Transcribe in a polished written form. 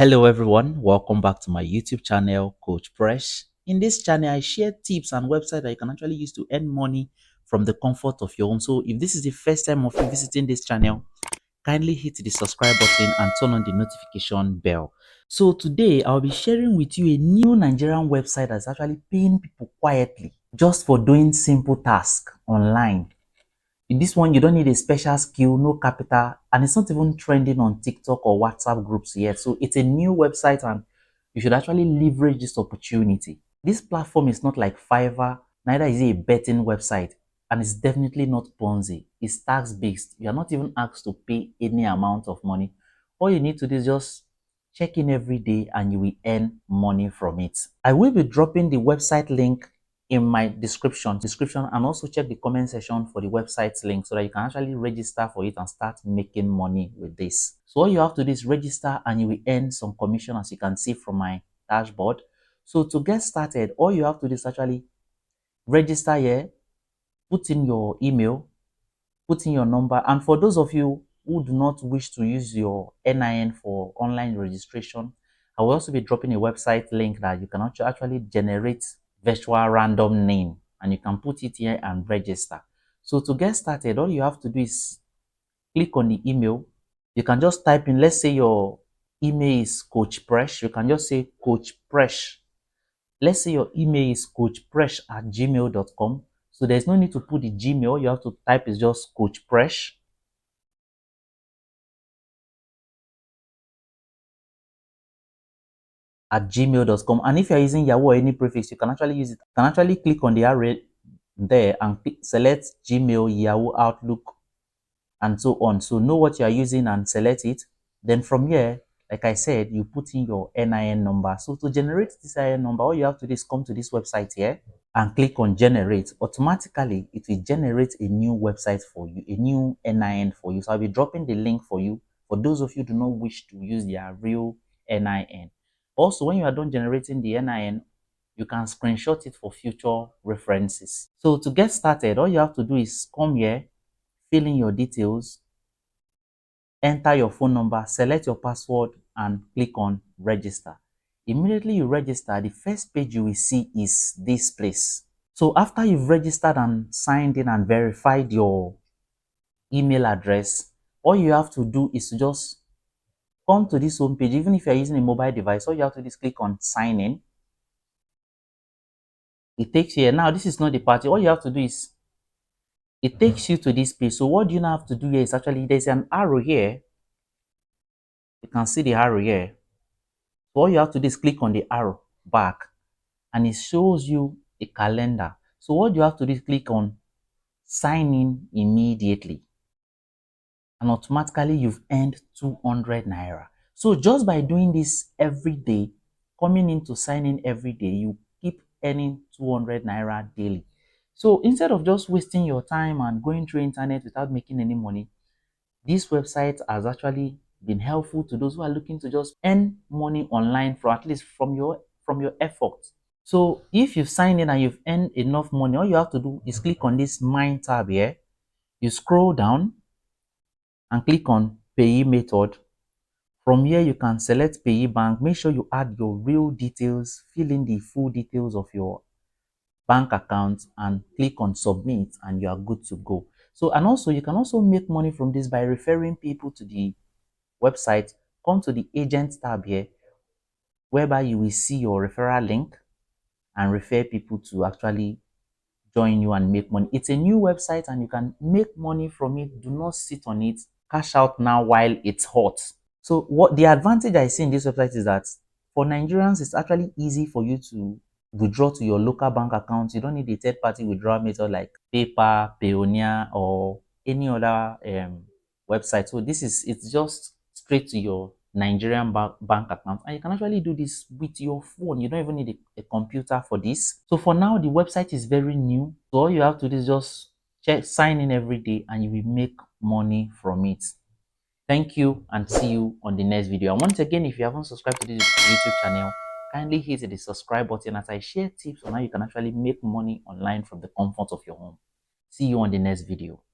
Hello everyone, welcome back to my YouTube channel, Coach Fresh. In this channel, I share tips and websites that you can actually use to earn money from the comfort of your home. So if this is the first time of you visiting this channel, kindly hit the subscribe button and turn on the notification bell. So today, I'll be sharing with you a new Nigerian website that's actually paying people quietly just for doing simple tasks online. In this one, you don't need a special skill, no capital, and it's not even trending on TikTok or WhatsApp groups yet. So it's a new website and you should actually leverage this opportunity. This platform is not like Fiverr, neither is it a betting website, and it's definitely not Ponzi. It's tax-based. You are not even asked to pay any amount of money. All you need to do is just check in every day and you will earn money from it. I will be dropping the website link in my description and also check the comment section for the website link so that you can actually register for it and start making money with this. So all you have to do is register and you will earn some commission, as you can see from my dashboard. So to get started, all you have to do is actually register here, put in your email, put in your number, and for those of you who do not wish to use your NIN for online registration, I will also be dropping a website link that you can actually generate virtual random name and you can put it here and register. So to get started, all you have to do is click on the email. You can just type in, let's say your email is Coach Presh. You can just say Coach Presh. Let's say your email is coachpresh@gmail.com. So there's no need to put the Gmail. You have to type is just Coach Presh at gmail.com. And if you're using Yahoo or any prefix, you can actually use it. You can actually click on the array there and select Gmail, Yahoo, Outlook, and so on. So know what you are using and select it. Then from here, like I said, you put in your NIN number. So to generate this NIN number, all you have to do is come to this website here and click on generate. Automatically, it will generate a new website for you, a new NIN for you. So I'll be dropping the link for you for those of you who do not wish to use their real NIN. Also, when you are done generating the NIN, you can screenshot it for future references. So to get started, all you have to do is come here, fill in your details, enter your phone number, select your password, and click on register. Immediately you register, the first page you will see is this place. So after you've registered and signed in and verified your email address, all you have to do is to just come to this home page. Even if you're using a mobile device, all you have to do is click on sign in. It takes you here. Now, this is not the party. All you have to do is, it takes you to this page. So what you now have to do here is actually, there's an arrow here. You can see the arrow here. So all you have to do is click on the arrow back and it shows you a calendar. So what you have to do is click on sign in immediately. And automatically you've earned 200 Naira. So just by doing this every day, coming in to sign in every day, you keep earning 200 Naira daily. So instead of just wasting your time and going through internet without making any money, this website has actually been helpful to those who are looking to just earn money online for at least from your efforts. So if you've signed in and you've earned enough money, all you have to do is click on this mine tab here. You scroll down and click on payee method. From here, you can select payee bank. Make sure you add your real details, fill in the full details of your bank account and click on submit and you are good to go. So, and also you can also make money from this by referring people to the website. Come to the agent tab here, whereby you will see your referral link and refer people to actually join you and make money. It's a new website and you can make money from it. Do not sit on it. Cash out now while it's hot. So what the advantage I see in this website is that for Nigerians, it's actually easy for you to withdraw to your local bank account. You don't need a third-party withdrawal method like PayPal, Payoneer, or any other website. So it's just straight to your Nigerian bank account, and you can actually do this with your phone. You don't even need a computer for this. So for now, the website is very new. So all you have to do is just sign in every day, and you will make money from it. Thank you and see you on the next video. And once again, if you haven't subscribed to this YouTube channel, kindly hit the subscribe button as I share tips on how you can actually make money online from the comfort of your home. See you on the next video.